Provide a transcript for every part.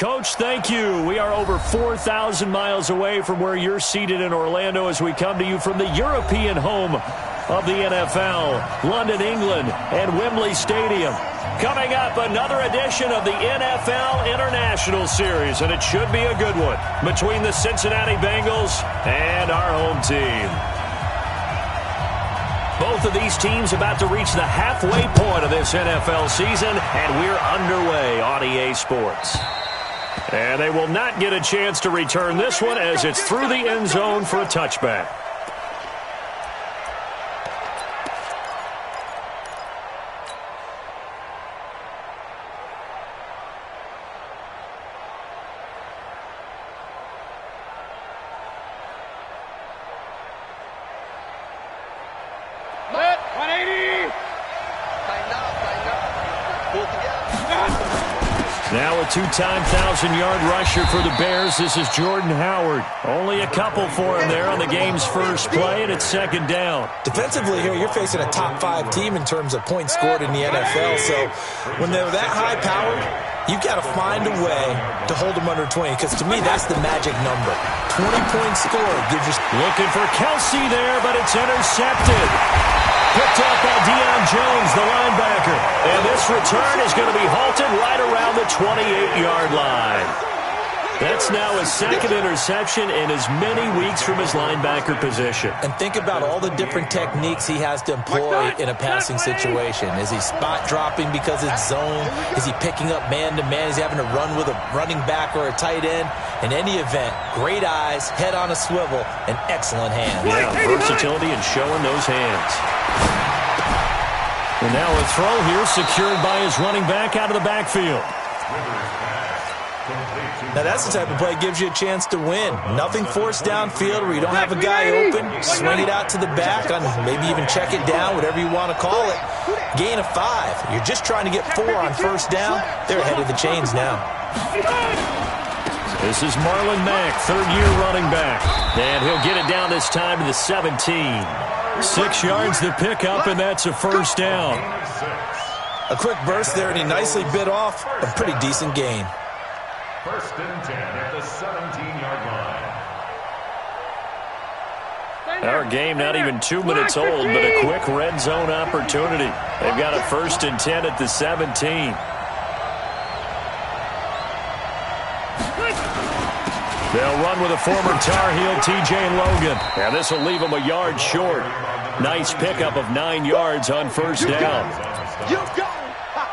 Coach, thank you. We are over 4,000 miles away from where you're seated in Orlando as we come to you from the European home of the NFL, London, England, and Wembley Stadium. Coming up, another edition of the NFL International Series, and it should be a good one between the Cincinnati Bengals and our home team. Both of these teams about to reach the halfway point of this NFL season, and we're underway on EA Sports. And they will not get a chance to return this one as it's through the end zone for a touchback. Now a two-time 1,000-yard rusher for the Bears. This is Jordan Howard. Only a couple for him there on the game's first play, and it's second down. Defensively here, you're facing a top-5 team in terms of points scored in the NFL. So when they're that high-powered, you've got to find a way to hold them under 20, because to me, that's the magic number. 20 points scored gives you... Looking for Kelsey there, but it's intercepted. Picked up by Deion Jones, the linebacker. And this return is going to be halted right around the 28-yard line. That's now his second interception in as many weeks from his linebacker position. And think about all the different techniques he has to employ in a passing situation. Is he spot dropping because it's zone? Is he picking up man-to-man? Is he having to run with a running back or a tight end? In any event, great eyes, head on a swivel, and excellent hands. Yeah, versatility and showing those hands. And now a throw here secured by his running back out of the backfield. Now that's the type of play that gives you a chance to win. Nothing forced downfield where you don't have a guy open. Swing it out to the back, maybe even check it down, whatever you want to call it. Gain of 5. You're just trying to get 4 on first down. They're ahead of the chains now. This is Marlon Mack, third-year running back. And he'll get it down this time to the 17. 6 yards to pick up, and that's a first down. A quick burst there, and he nicely bit off a pretty decent gain. First and 10 at the 17-yard line. Our game not even 2 minutes old, but a quick red zone opportunity. They've got a first and 10 at the 17. They'll run with a former Tar Heel, T.J. Logan. And this will leave them a yard short. Nice pickup of 9 yards on first down.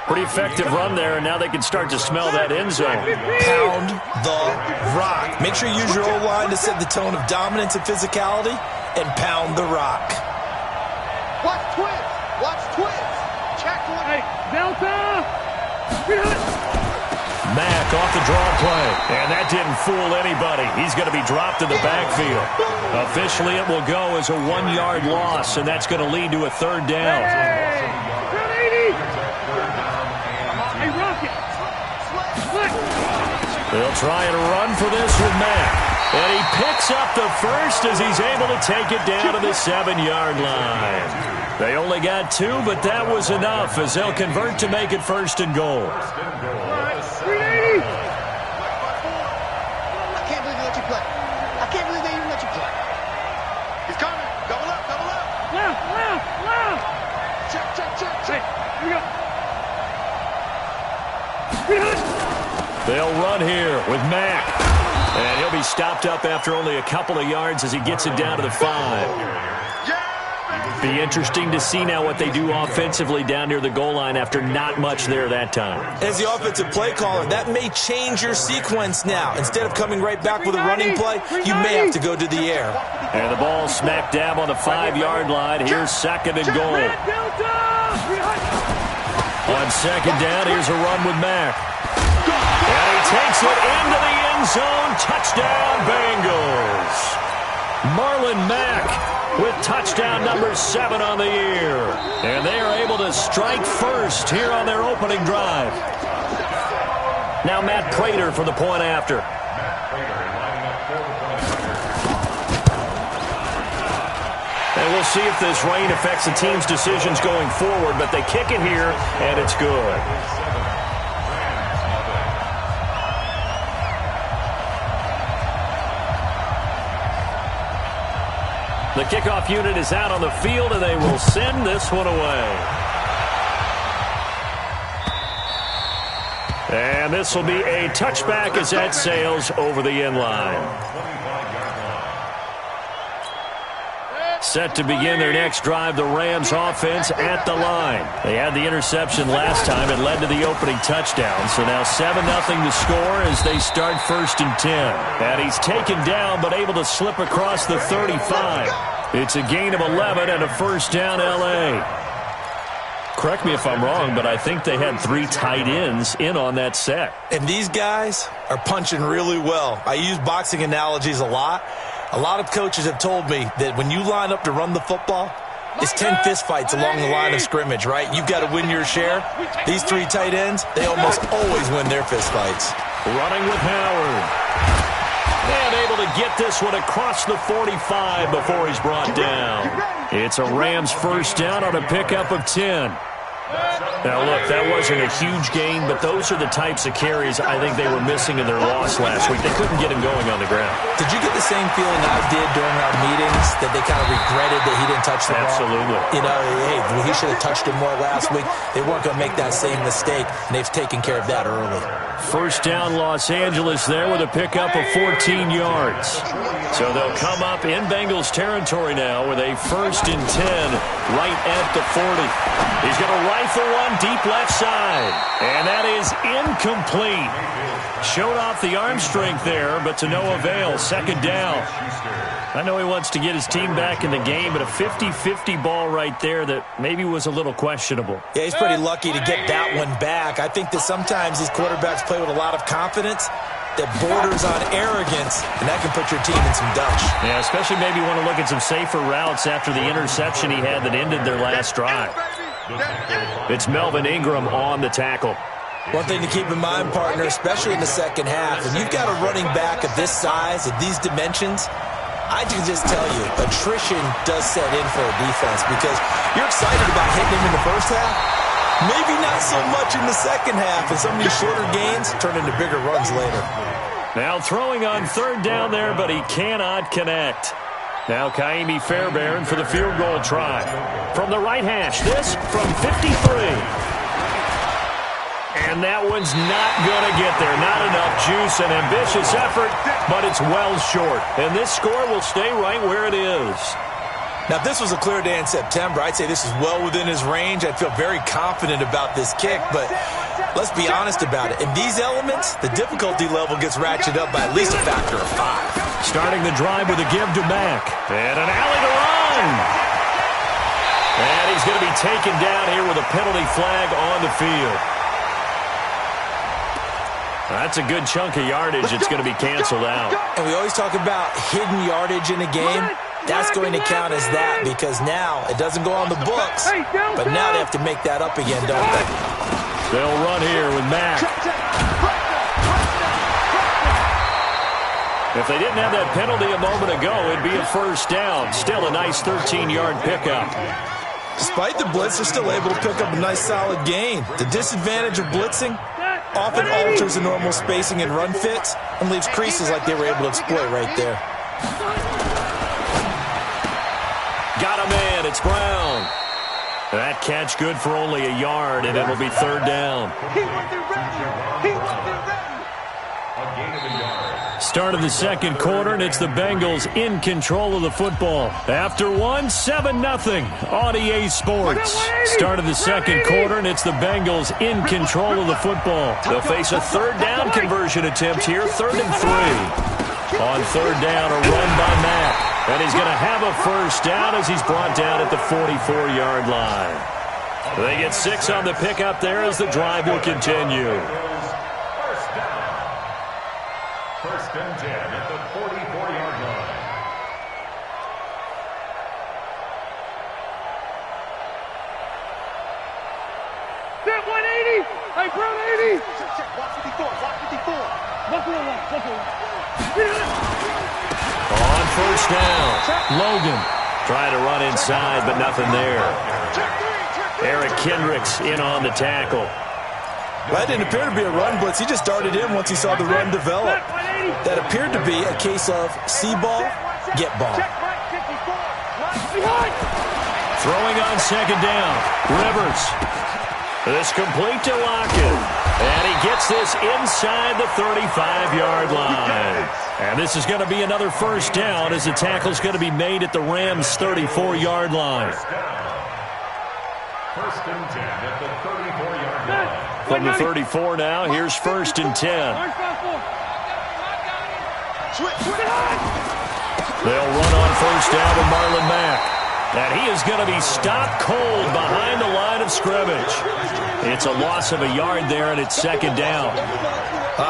Pretty effective run there, and now they can start to smell that end zone. Pound the rock. Make sure you use your O-line to set the tone of dominance and physicality, and pound the rock. Watch twist. Watch twist. Check one. Hey, Delta. Mack off the draw play, and that didn't fool anybody. He's going to be dropped in the backfield. Officially, it will go as a 1-yard loss, and that's going to lead to a third down. They'll try and run for this with Mack. And he picks up the first as he's able to take it down to the 7-yard line. They only got 2, but that was enough as they'll convert to make it first and goal. I can't believe they let you play. I can't believe they even let you play. He's coming. Double up, double up. Left. Check. Here we go. They'll run here with Mack. And he'll be stopped up after only a couple of yards as he gets it down to the 5. Be interesting to see now what they do offensively down near the goal line after not much there that time. As the offensive play caller, that may change your sequence now. Instead of coming right back with a running play, you may have to go to the air. And the ball smack dab on the 5-yard line. Here's second and goal. On second down, here's a run with Mack. And he takes it into the end zone. Touchdown, Bengals. Marlon Mack with touchdown number 7 on the year. And they are able to strike first here on their opening drive. Now Matt Prater for the point after. And we'll see if this rain affects the team's decisions going forward, but they kick it here, and it's good. The kickoff unit is out on the field, and they will send this one away. And this will be a touchback as that sails over the end line. Set to begin their next drive, the Rams offense at the line. They had the interception last time. It led to the opening touchdown. So now 7-0 to score as they start 1st and 10. And he's taken down but able to slip across the 35. It's a gain of 11 and a first down L.A. Correct me if I'm wrong, but I think they had 3 tight ends in on that set. And these guys are punching really well. I use boxing analogies a lot. A lot of coaches have told me that when you line up to run the football, it's 10 fistfights along the line of scrimmage, right? You've got to win your share. These 3 tight ends, they almost always win their fistfights. Running with Howard. And able to get this one across the 45 before he's brought down. It's a Rams first down on a pickup of 10. Now, look, that wasn't a huge gain, but those are the types of carries I think they were missing in their loss last week. They couldn't get him going on the ground. Did you get the same feeling I did during our meetings, that they kind of regretted that he didn't touch the ball? Absolutely. You know, hey, he should have touched him more last week. They weren't going to make that same mistake, and they've taken care of that early. First down Los Angeles there with a pickup of 14 yards. So they'll come up in Bengals territory now with a 1st and 10 right at the 40. He's going to rifle one deep left side. And that is incomplete. Showed off the arm strength there, but to no avail. 2nd down. I know he wants to get his team back in the game, but a 50-50 ball right there that maybe was a little questionable. Yeah, he's pretty lucky to get that one back. I think that sometimes these quarterbacks play with a lot of confidence that borders on arrogance, and that can put your team in some dutch. Yeah, especially maybe want to look at some safer routes after the interception he had that ended their last drive. It's Melvin Ingram on the tackle. One thing to keep in mind, partner, especially in the second half, when you've got a running back of this size, of these dimensions, I can just tell you, attrition does set in for a defense because you're excited about hitting him in the first half. Maybe not so much in the second half, and some of these shorter gains turn into bigger runs later. Now throwing on 3rd down there, but he cannot connect. Now Kaimi Fairbairn for the field goal try. From the right hash, this from 53. And that one's not going to get there. Not enough juice, an ambitious effort, but it's well short. And this score will stay right where it is. Now, if this was a clear day in September, I'd say this is well within his range. I'd feel very confident about this kick, but let's be honest about it. In these elements, the difficulty level gets ratcheted up by at least a factor of 5. Starting the drive with a give to Mack. And an alley to run. And he's going to be taken down here with a penalty flag on the field. That's a good chunk of yardage. It's going to be canceled out. And we always talk about hidden yardage in a game. That's going to count as that because now it doesn't go on the books, but now they have to make that up again, don't they? They'll run here with Mack. If they didn't have that penalty a moment ago, it'd be a first down. Still a nice 13-yard pickup. Despite the blitz, they're still able to pick up a nice solid gain. The disadvantage of blitzing often alters the normal spacing and run fits and leaves creases like they were able to exploit right there. Got a man. It's Brown. That catch good for only a yard, and it'll be 3rd down. Start of the 2nd quarter, and it's the Bengals in control of the football. After 7-0 on EA Sports. Start of the 2nd quarter, and it's the Bengals in control of the football. They'll face a 3rd down conversion attempt here, 3rd and 3. On 3rd down, a run by Mack. And he's going to have a first down as he's brought down at the 44-yard line. They get 6 on the pickup there as the drive will continue. First and 10 at the 44-yard line. Set 180. Hey, bro, 80. Check. Watch 54. Watch 54. Buffalo left. On first down, Logan trying to run inside, but nothing there. Eric Kendricks in on the tackle. Well, that didn't appear to be a run blitz. He just darted in once he saw the run develop. That appeared to be a case of see ball, get ball. Throwing on second down. Rivers. This complete to Lockett. And he gets this inside the 35-yard line. And this is going to be another first down as the tackle's going to be made at the Rams' 34-yard line. First and 10 at the 34-yard line. From the 34 now, here's first and 10. They'll run on first down with Marlon Mack. And he is going to be stopped cold behind the line of scrimmage. It's a loss of a yard there, and it's second down.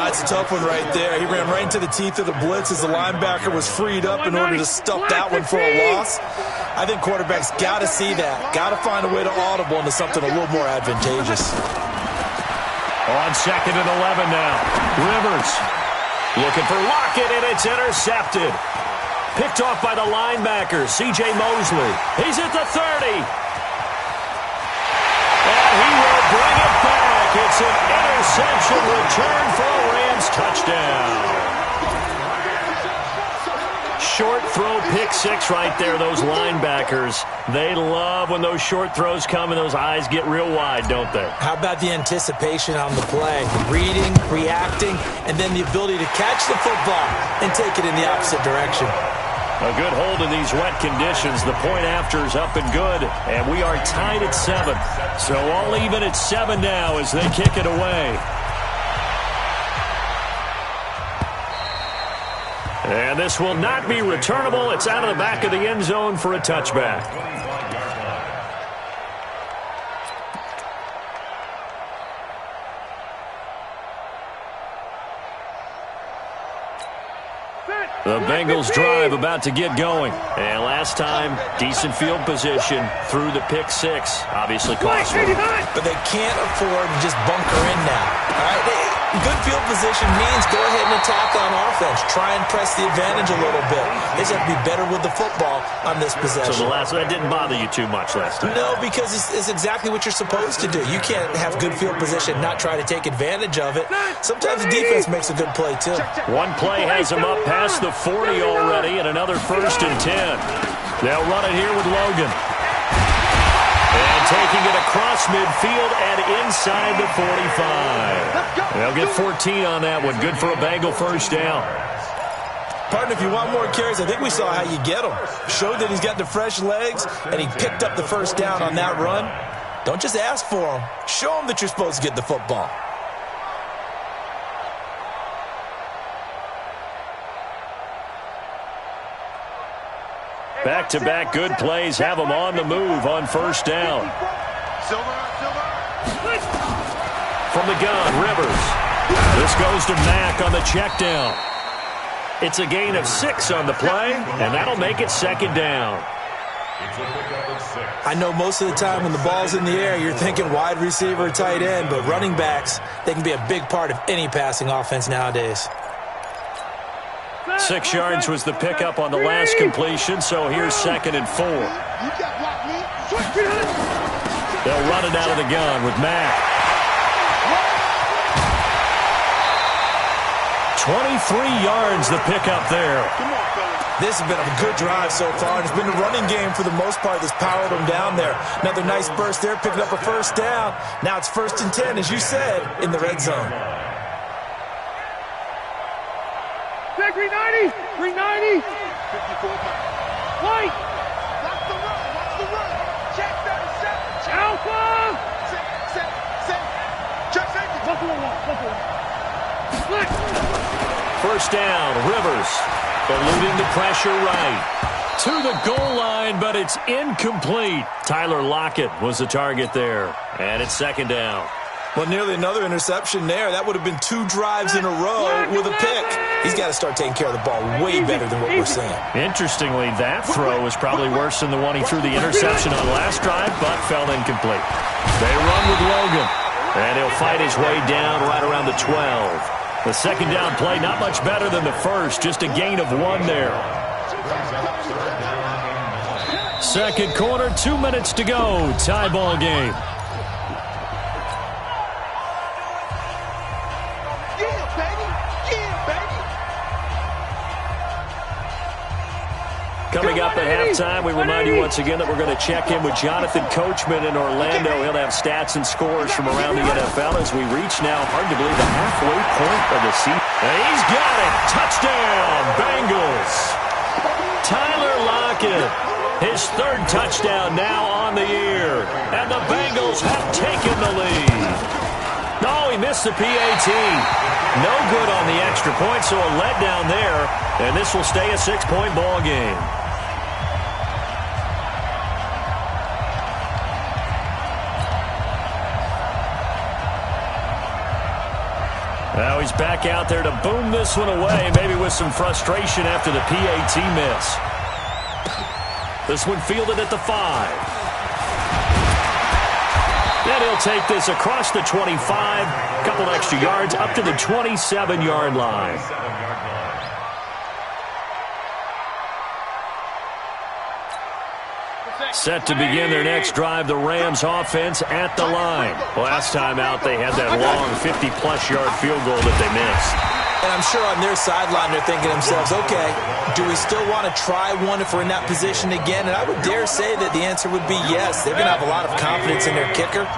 It's a tough one right there. He ran right into the teeth of the blitz as the linebacker was freed up in order to stuff that one for a loss. I think quarterbacks got to see that. Got to find a way to audible into something a little more advantageous. On second and 11 now. Rivers looking for Lockett, and it's intercepted. Picked off by the linebacker, C.J. Mosley. He's at the 30. And he will bring it back. It's an interception return for a Rams touchdown. Short throw, pick six right there, those linebackers. They love when those short throws come and those eyes get real wide, don't they? How about the anticipation on the play? Reading, reacting, and then the ability to catch the football and take it in the opposite direction. A good hold in these wet conditions. The point after is up and good, and we are tied at 7. So all even at 7 now as they kick it away. And this will not be returnable. It's out of the back of the end zone for a touchback. The Bengals drive about to get going. And last time, decent field position through the pick six. Obviously costly. But they can't afford to just bunker in now. All right? Good field position means go ahead and attack on offense. Try and press the advantage a little bit. They just have to be better with the football on this possession. So that didn't bother you too much last time? No, because it's exactly what you're supposed to do. You can't have good field position and not try to take advantage of it. Sometimes the defense makes a good play, too. One play has them up past the 40 already, and another first and 10. They'll run it here with Logan. And taking it across midfield and inside the 45. They'll get 14 on that one. Good for a Bengal first down. Partner, if you want more carries, I think we saw how you get them. Showed that he's got the fresh legs, and he picked up the first down on that run. Don't just ask for them. Show them that you're supposed to get the football. Back-to-back good plays have them on the move on first down. From the gun, Rivers. This goes to Mack on the check down. It's a gain of 6 on the play, and that'll make it second down. I know most of the time when the ball's in the air, you're thinking wide receiver, tight end, but running backs, they can be a big part of any passing offense nowadays. 6 yards was the pickup on the last completion, so here's second and 4. They'll run it out of the gun with Mack. 23 yards the pickup there. This has been a good drive so far, and it's been a running game for the most part that's powered them down there. Another nice burst there, picking up a first down. Now it's first and 10, as you said, in the red zone. 390! 390! 54 pounds. White! Watch the run! Watch the run! Check 37! Alpha! Set! Check safety! Buffalo one! Split! First down, Rivers. Eluding the pressure right. To the goal line, but it's incomplete. Tyler Lockett was the target there. And it's second down. Well, nearly another interception there. That would have been 2 drives in a row with a pick. He's got to start taking care of the ball way better than what we're seeing. Interestingly, that throw was probably worse than the one he threw the interception on last drive, but fell incomplete. They run with Logan, and he'll fight his way down right around the 12. The second down play, not much better than the first, just a gain of 1 there. Second quarter, 2 minutes to go. Tie ball game. Coming up at halftime, we remind you once again that we're going to check in with Jonathan Coachman in Orlando. He'll have stats and scores from around the NFL as we reach now, hard to believe, the halfway point of the season. And he's got it. Touchdown, Bengals. Tyler Lockett, his third touchdown now on the year. And the Bengals have taken the lead. No, he missed the PAT. No good on the extra point, so a letdown there. And this will stay a 6-point ball game. Now he's back out there to boom this one away, maybe with some frustration after the PAT miss. This one fielded at the 5. And he'll take this across the 25, a couple extra yards, up to the 27-yard line. Set to begin their next drive, the Rams offense at the line. Last time out, they had that long 50-plus yard field goal that they missed. And I'm sure on their sideline they're thinking to themselves, okay, do we still want to try one if we're in that position again? And I would dare say that the answer would be yes. They're going to have a lot of confidence in their kicker.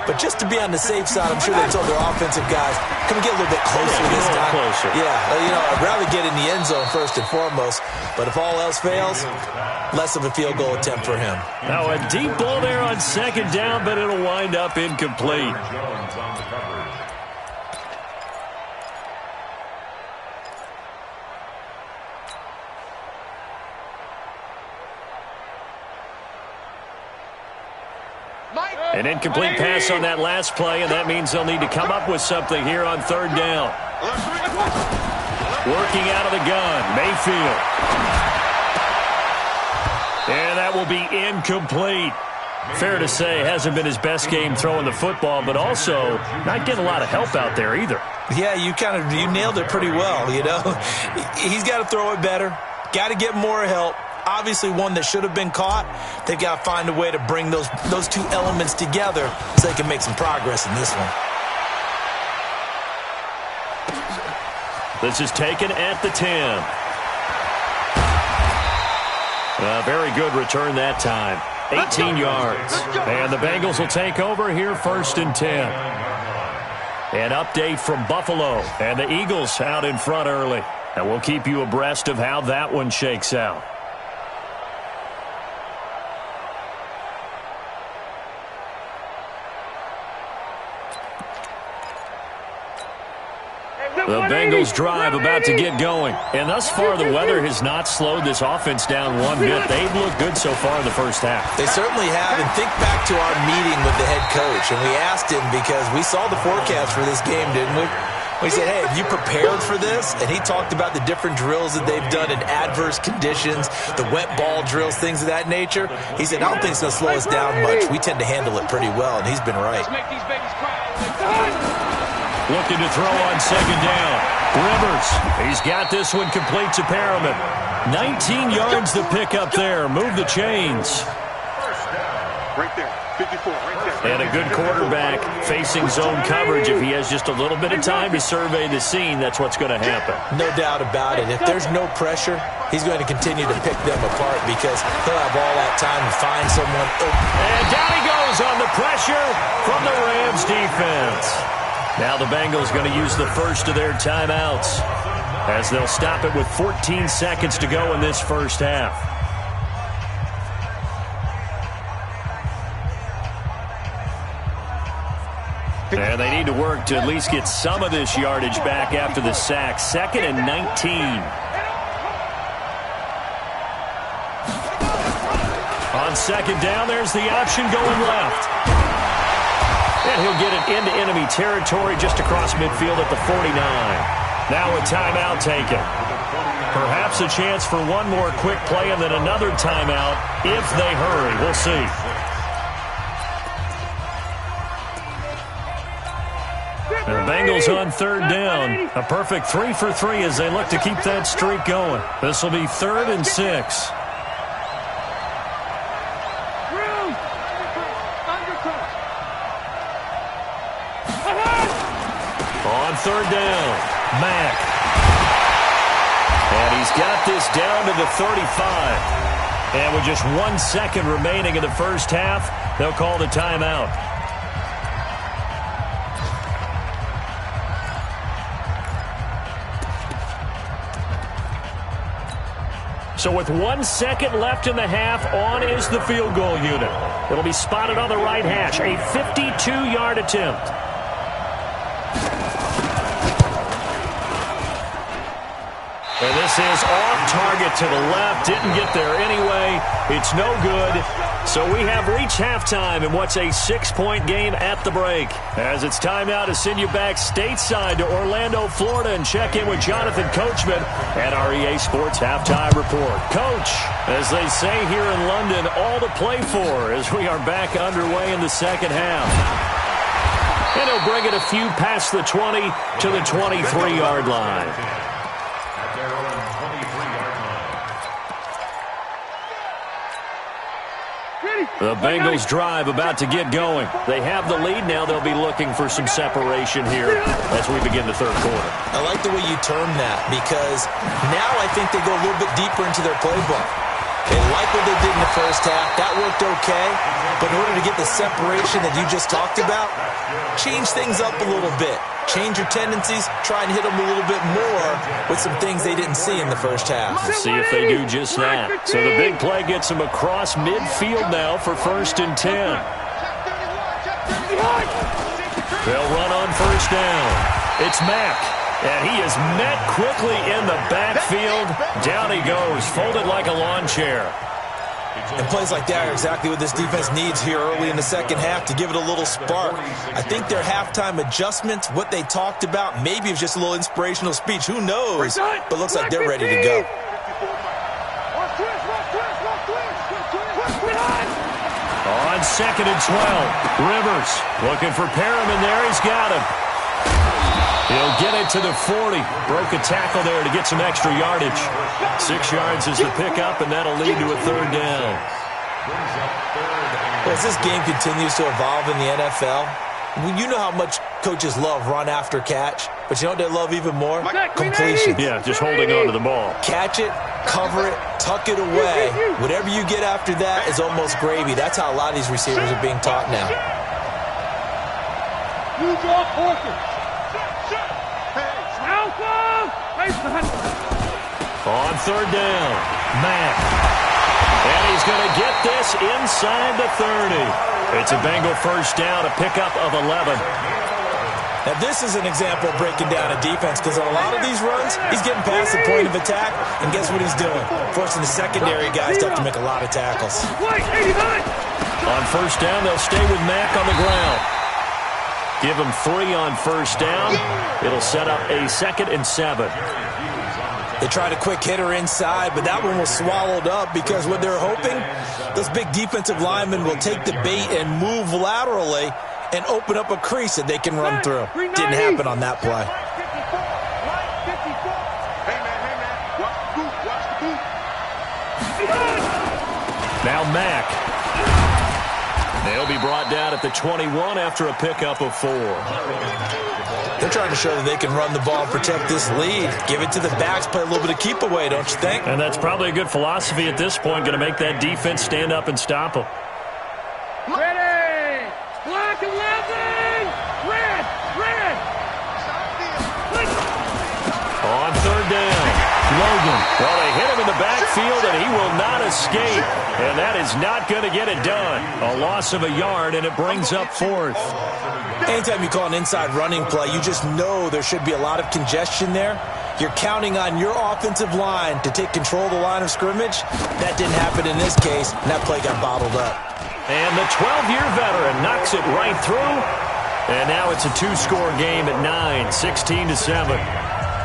But just to be on the safe side, I'm sure they told their offensive guys, can we get a little bit closer this time? Closer. Yeah, I'd rather get in the end zone first and foremost. But if all else fails, less of a field goal attempt for him. Now a deep ball there on second down, but it'll wind up incomplete. An incomplete pass on that last play, and that means they'll need to come up with something here on third down. Working out of the gun, Mayfield. And that will be incomplete. Fair to say, hasn't been his best game throwing the football, but also not getting a lot of help out there either. Yeah, you nailed it pretty well, He's got to throw it better, got to get more help. Obviously one that should have been caught. They've got to find a way to bring those two elements together so they can make some progress in this one. This is taken at the 10. A very good return that time. 18 yards. And the Bengals will take over here 1st and 10. An update from Buffalo. And the Eagles out in front early. And we'll keep you abreast of how that one shakes out. The Bengals drive about to get going. And thus far, the weather has not slowed this offense down one bit. They've looked good so far in the first half. They certainly have. And think back to our meeting with the head coach. And we asked him because we saw the forecast for this game, didn't we? We said, hey, have you prepared for this? And he talked about the different drills that they've done in adverse conditions, the wet ball drills, things of that nature. He said, I don't think it's going to slow us down much. We tend to handle it pretty well, and he's been right. Looking to throw on second down. Rivers, he's got this one complete to Perriman. 19 yards to pick up there. Move the chains. Right there, 54, right there. And a good quarterback facing zone coverage. If he has just a little bit of time to survey the scene, that's what's going to happen. No doubt about it. If there's no pressure, he's going to continue to pick them apart because he'll have all that time to find someone open. And down he goes on the pressure from the Rams defense. Now the Bengals going to use the first of their timeouts as they'll stop it with 14 seconds to go in this first half. And they need to work to at least get some of this yardage back after the sack. 2nd and 19. On second down, there's the option going left. And he'll get it into enemy territory just across midfield at the 49. Now a timeout taken. Perhaps a chance for one more quick play and then another timeout if they hurry. We'll see. And the Bengals on third down. A perfect 3 for 3 as they look to keep that streak going. This will be 3rd and 6. On third down, Mack. And he's got this down to the 35. And with just 1 second remaining in the first half, they'll call the timeout. So with 1 second left in the half, on is the field goal unit. It'll be spotted on the right hash, a 52-yard attempt. And this is off target to the left. Didn't get there anyway. It's no good. So we have reached halftime in what's a 6-point game at the break. As it's time now to send you back stateside to Orlando, Florida, and check in with Jonathan Coachman at our EA Sports Halftime Report. Coach, as they say here in London, all to play for as we are back underway in the second half. And he'll bring it a few past the 20 to the 23-yard line. The Bengals drive about to get going. They have the lead. Now they'll be looking for some separation here as we begin the third quarter. I like the way you term that because now I think they go a little bit deeper into their playbook. They like what they did in the first half. That worked okay. But in order to get the separation that you just talked about, change things up a little bit. Change your tendencies. Try and hit them a little bit more with some things they didn't see in the first half. Let's see if they do just that. So the big play gets them across midfield now for 1st and 10. They'll run on first down. It's Mack. And he is met quickly in the backfield. Down he goes, folded like a lawn chair. And plays like that are exactly what this defense needs here early in the second half to give it a little spark. I think their halftime adjustment, what they talked about, maybe it's just a little inspirational speech. Who knows? But looks like they're ready to go. On 2nd and 12, Rivers looking for Perriman there. He's got him. He'll get it to the 40. Broke a tackle there to get some extra yardage. 6 yards is the pickup, and that'll lead to a third down. Well, as this game continues to evolve in the NFL, you know how much coaches love run after catch, but you know what they love even more? Completion. Yeah, just holding on to the ball. Catch it, cover it, tuck it away. Whatever you get after that is almost gravy. That's how a lot of these receivers are being taught now. On third down, Mack. And he's going to get this inside the 30. It's a Bengal first down, a pickup of 11. Now, this is an example of breaking down a defense because on a lot of these runs, he's getting past the point of attack, and guess what he's doing? Forcing the secondary guys to have to make a lot of tackles. On first down, they'll stay with Mack on the ground. Give him 3 on first down. It'll set up a 2nd and 7. They tried a quick hitter inside, but that one was swallowed up because what they're hoping, those big defensive linemen will take the bait and move laterally and open up a crease that they can run through. Didn't happen on that play. Now Mack. They'll be brought down at the 21 after a pickup of 4. They're trying to show that they can run the ball and protect this lead. Give it to the backs, play a little bit of keep away, don't you think? And that's probably a good philosophy at this point, going to make that defense stand up and stop them. Ready! Black 11! Red! Red! On third down, Logan. Well, they hit him in the backfield, and he will not escape. And that is not going to get it done. A loss of a yard, and it brings up 4th. Anytime you call an inside running play, you just know there should be a lot of congestion there. You're counting on your offensive line to take control of the line of scrimmage. That didn't happen in this case, and that play got bottled up. And the 12-year veteran knocks it right through. And now it's a 2-score game at 9, 16-7.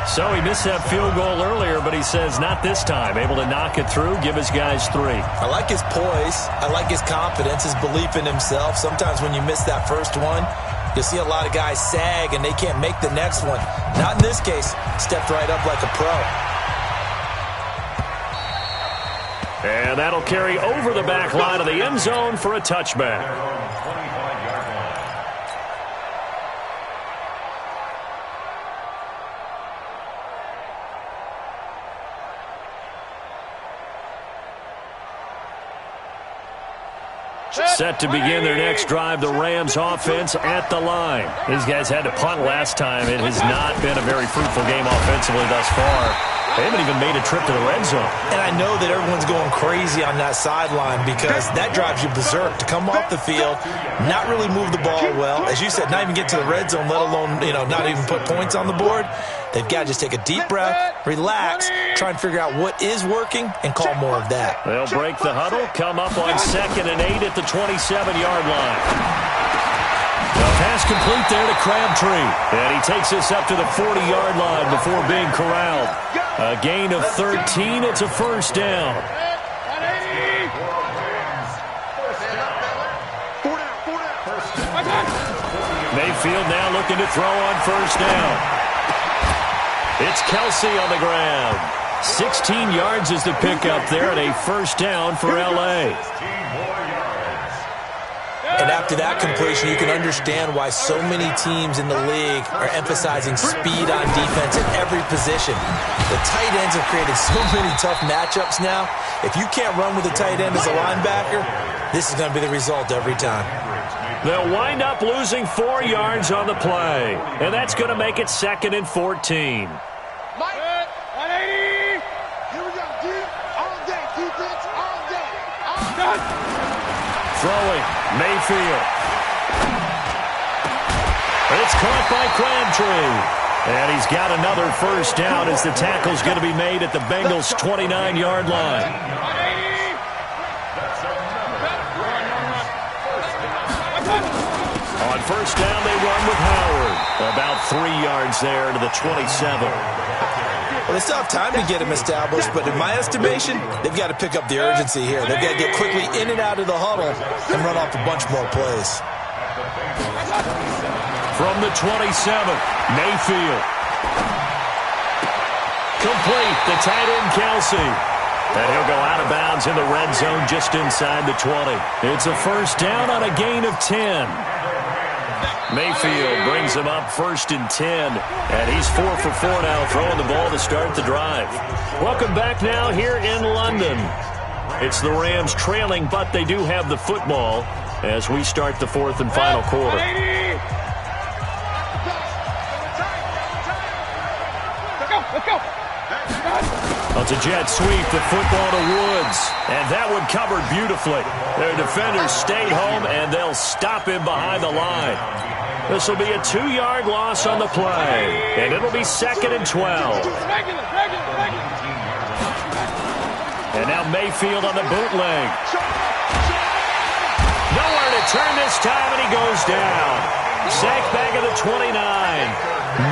So he missed that field goal earlier, but he says not this time. Able to knock it through, give his guys 3. I like his poise. I like his confidence, his belief in himself. Sometimes when you miss that first one, you'll see a lot of guys sag and they can't make the next one. Not in this case. Stepped right up like a pro. And that'll carry over the back line of the end zone for a touchback. Set to begin their next drive, the Rams offense at the line. These guys had to punt last time. It has not been a very fruitful game offensively thus far. They haven't even made a trip to the red zone. And I know that everyone's going crazy on that sideline because that drives you berserk to come off the field, not really move the ball well. As you said, not even get to the red zone, let alone, not even put points on the board. They've got to just take a deep breath, relax, try and figure out what is working, and call more of that. They'll break the huddle, come up on 2nd and 8 at the 27-yard line. The pass complete there to Crabtree. And he takes this up to the 40-yard line before being corralled. A gain of 13. It's a first down. Mayfield now looking to throw on first down. It's Kelsey on the ground. 16 yards is the pickup there, and a first down for L.A. And after that completion, you can understand why so many teams in the league are emphasizing speed on defense at every position. The tight ends have created so many tough matchups now. If you can't run with a tight end as a linebacker, this is going to be the result every time. They'll wind up losing 4 yards on the play. And that's going to make it 2nd and 14. Mike, 180. Here we go, dude. All day, defense, all day. All day. Throwing, Mayfield. It's caught by Crabtree. And he's got another first down as the tackle's going to be made at the Bengals' 29-yard line. On first down, they run with Howard. About 3 yards there to the 27. Well, they still have time to get him established, but in my estimation, they've got to pick up the urgency here. They've got to get quickly in and out of the huddle and run off a bunch more plays. From the 27, Mayfield. Complete, the tight end Kelsey. And he'll go out of bounds in the red zone just inside the 20. It's a first down on a gain of 10. Mayfield brings him up 1st and 10, and he's 4 for 4 now, throwing the ball to start the drive. Welcome back now here in London. It's the Rams trailing, but they do have the football as we start the 4th and final quarter. Let's go. Well, it's a jet sweep, the football to Woods, and that one covered beautifully. Their defenders stayed home, and they'll stop him behind the line. This will be a 2-yard loss on the play, and it'll be 2nd and 12. And now Mayfield on the bootleg. Nowhere to turn this time, and he goes down. Sacked back at the 29.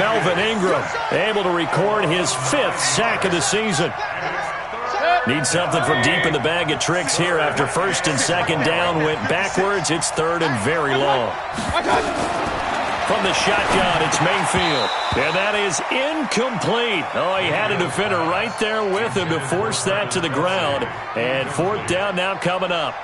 Melvin Ingram able to record his 5th sack of the season. Needs something from deep in the bag of tricks here after 1st and 2nd down went backwards. It's 3rd and very long. From the shotgun, it's Mayfield. And that is incomplete. Oh, he had a defender right there with him to force that to the ground. And 4th down now coming up.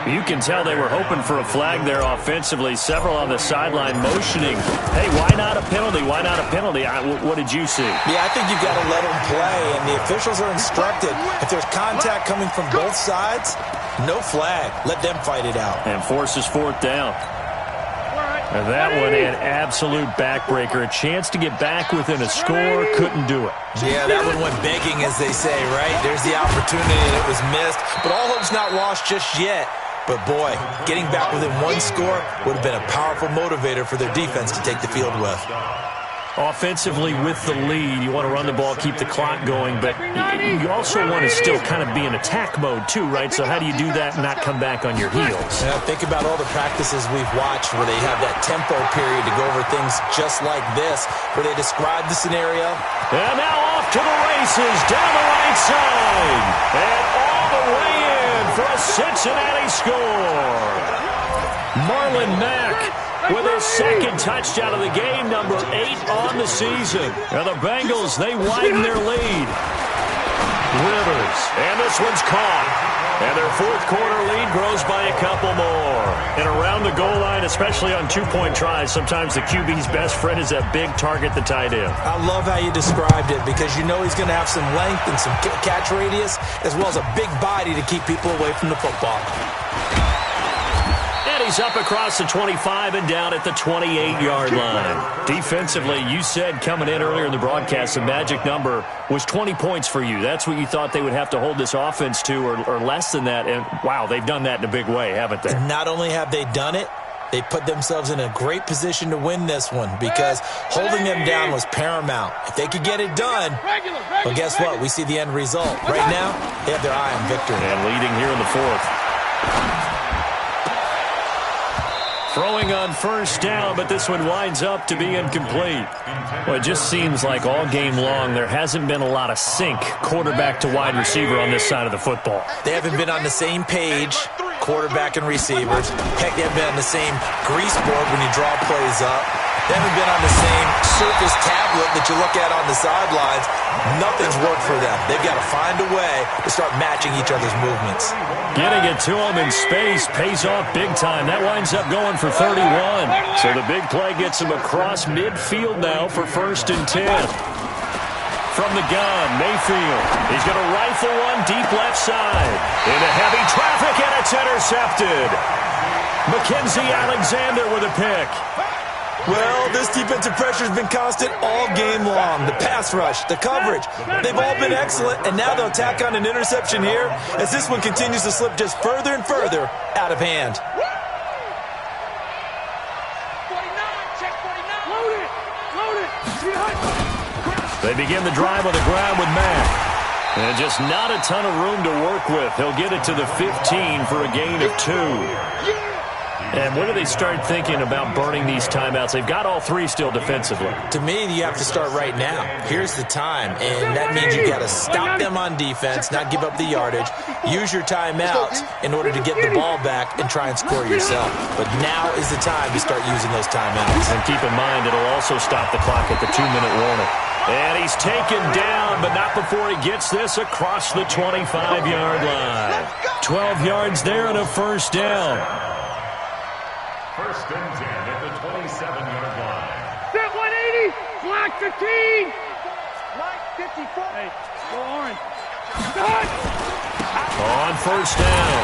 You can tell they were hoping for a flag there offensively. Several on the sideline motioning. Hey, why not a penalty? Why not a penalty? What did you see? Yeah, I think you've got to let them play, and the officials are instructed. If there's contact coming from both sides, no flag. Let them fight it out. And forces 4th down. And that one, an absolute backbreaker. A chance to get back within a score, couldn't do it. Yeah, that one went begging, as they say, right? There's the opportunity, and it was missed. But all hope's not lost just yet. But, boy, getting back within 1 score would have been a powerful motivator for their defense to take the field with. Offensively, with the lead, you want to run the ball, keep the clock going, but you also want to still kind of be in attack mode too, right? So how do you do that and not come back on your heels? Yeah, think about all the practices we've watched where they have that tempo period to go over things just like this, where they describe the scenario. And now off to the races, down the right side, and all the way in for a Cincinnati score. Marlon Mack with his 2nd touchdown of the game, number 8 on the season. And the Bengals, they widen their lead. Rivers, and this one's caught. And their 4th quarter lead grows by a couple more. And around the goal line, especially on 2-point tries, sometimes the QB's best friend is that big target, the tight end. I love how you described it because you know he's going to have some length and some catch radius as well as a big body to keep people away from the football. he's up across the 25 and down at the 28-yard line. Defensively, you said coming in earlier in the broadcast, the magic number was 20 points for you. That's what you thought they would have to hold this offense to, or less than that. And, wow, they've done that in a big way, haven't they? Not only have they done it, they put themselves in a great position to win this one because holding them down was paramount. If they could get it done, well, guess what? We see the end result. Right now, they have their eye on victory. And leading here in the fourth. Throwing on first down, but this one winds up to be incomplete. Well, it just seems like all game long there hasn't been a lot of sync quarterback to wide receiver on this side of the football. They haven't been on the same page, quarterback and receivers. Heck, they haven't been on the same grease board when you draw plays up. They haven't been on the same Surface tablet that you look at on the sidelines. Nothing's worked for them. They've got to find a way to start matching each other's movements. Getting it to him in space pays off big time. That winds up going for 31. So the big play gets him across midfield now for 1st and 10. From the gun, Mayfield. He's going to rifle one deep left side. Into heavy traffic, and it's intercepted. Mackenzie Alexander with a pick. Well, this defensive pressure has been constant all game long. The pass rush, the coverage, they've all been excellent, and now they'll tack on an interception here as this one continues to slip just further and further out of hand. 49, check 49. Load it, load it. They begin the drive on the ground with Mack. And just not a ton of room to work with. He'll get it to the 15 for a gain of 2. And when do they start thinking about burning these timeouts? They've got all three still defensively. To me, you have to start right now. Here's the time, and that means you got to stop them on defense, not give up the yardage. Use your timeouts in order to get the ball back and try and score yourself. But now is the time to start using those timeouts. And keep in mind, it'll also stop the clock at the 2-minute warning. And he's taken down, but not before he gets this across the 25-yard line. 12 yards there and a first down. 1st and 10 at the 27-yard line. Set 180, flag 15. Flag 54. Hey, go orange. On first down,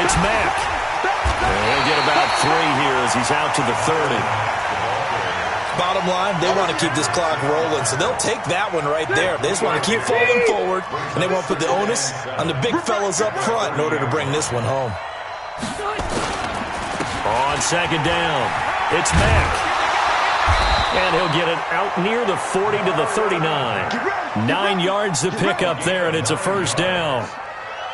it's Mack. And he'll get about 3 here as he's out to the 30. Bottom line, they want to keep this clock rolling, so they'll take that one right there. They just want to keep falling forward, and they want to put the onus on the big fellas up front in order to bring this one home. On second down, it's Mack. And he'll get it out near the 40 to the 39. 9 yards to pick up there, and it's a first down.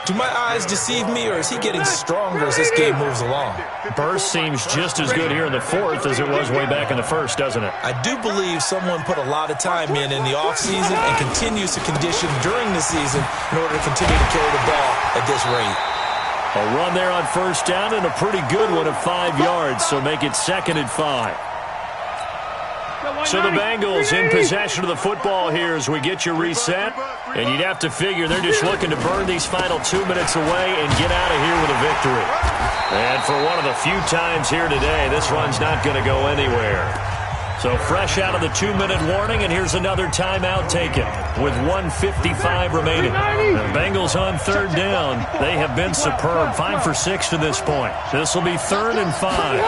Do my eyes deceive me, or is he getting stronger as this game moves along? Burst seems just as good here in the fourth as it was way back in the first, doesn't it? I do believe someone put a lot of time in the offseason and continues to condition during the season in order to continue to carry the ball at this rate. A run there on first down and a pretty good one of 5 yards, so make it 2nd and 5. So the Bengals in possession of the football here as we get you reset. And you'd have to figure they're just looking to burn these final 2 minutes away and get out of here with a victory. And for one of the few times here today, this run's not going to go anywhere. So fresh out of the 2-minute warning, and here's another timeout taken with 1:55 remaining. The Bengals on third down. They have been superb, 5 for 6 to this point. This will be 3rd and 5.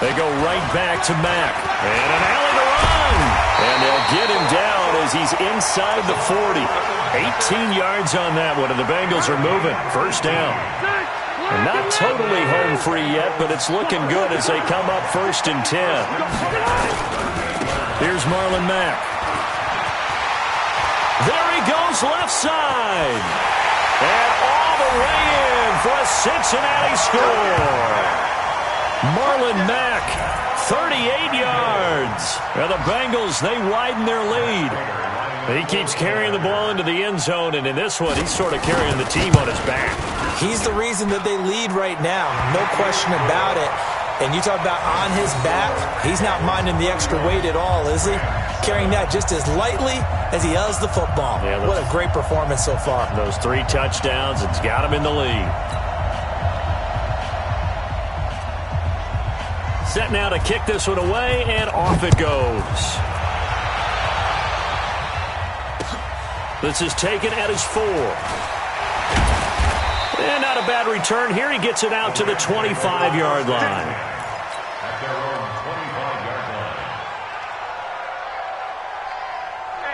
They go right back to Mack. And an alley to run. And they'll get him down as he's inside the 40. 18 yards on that one, and the Bengals are moving. First down. And not totally home free yet, but it's looking good as they come up 1st and 10. Here's Marlon Mack. There he goes left side. And all the way in for a Cincinnati score. Marlon Mack, 38 yards. And the Bengals, they widen their lead. He keeps carrying the ball into the end zone, and in this one, he's sort of carrying the team on his back. He's the reason that they lead right now, no question about it. And you talk about on his back, he's not minding the extra weight at all, is he? Carrying that just as lightly as he does the football. Yeah, what a great performance so far. Those 3 touchdowns, it's got him in the lead. Set now to kick this one away, and off it goes. This is taken at his 4. And not a bad return here. He gets it out to the 25-yard line. At their own 25-yard line.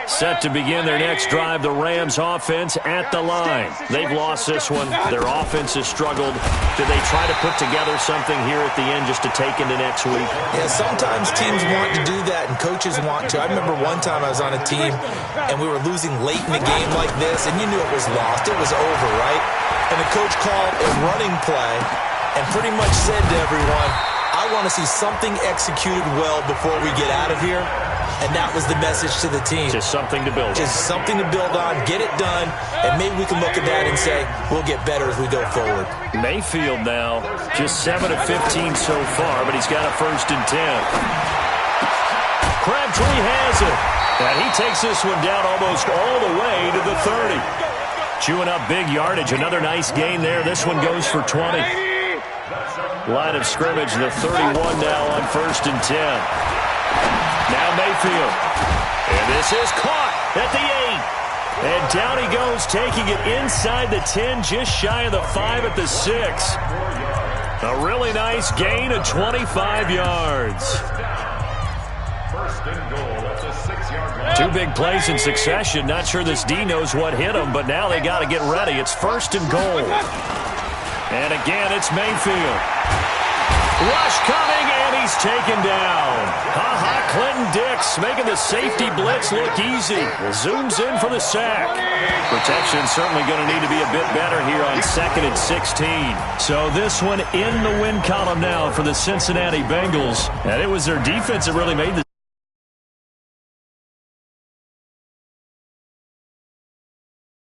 Set to begin their next drive, the Rams offense at the line. They've lost this one. Their offense has struggled. Do they try to put together something here at the end just to take into next week? Yeah, sometimes teams want to do that and coaches want to. I remember one time I was on a team and we were losing late in the game like this, and you knew it was lost. It was over, right? And the coach called a running play and pretty much said to everyone, I want to see something executed well before we get out of here. And that was the message to the team. Just something to build on. Just something to build on, get it done, and maybe we can look at that and say, we'll get better as we go forward. Mayfield now, just 7 of 15 so far, but he's got a 1st and 10. Crabtree has it. And he takes this one down almost all the way to the 30. Chewing up big yardage. Another nice gain there. This one goes for 20. Line of scrimmage, the 31 now on 1st and 10. Now Mayfield. And this is caught at the 8. And down he goes, taking it inside the 10, just shy of the 5 at the 6. A really nice gain of 25 yards. First and goal at the 6-yard line. 2 big plays in succession. Not sure this D knows what hit him, but now they got to get ready. It's 1st and goal. And again, it's Mayfield. Rush coming, and he's taken down. Clinton Dix making the safety blitz look easy. Zooms in for the sack. Protection certainly going to need to be a bit better here on 2nd and 16. So this one in the win column now for the Cincinnati Bengals. And it was their defense that really made the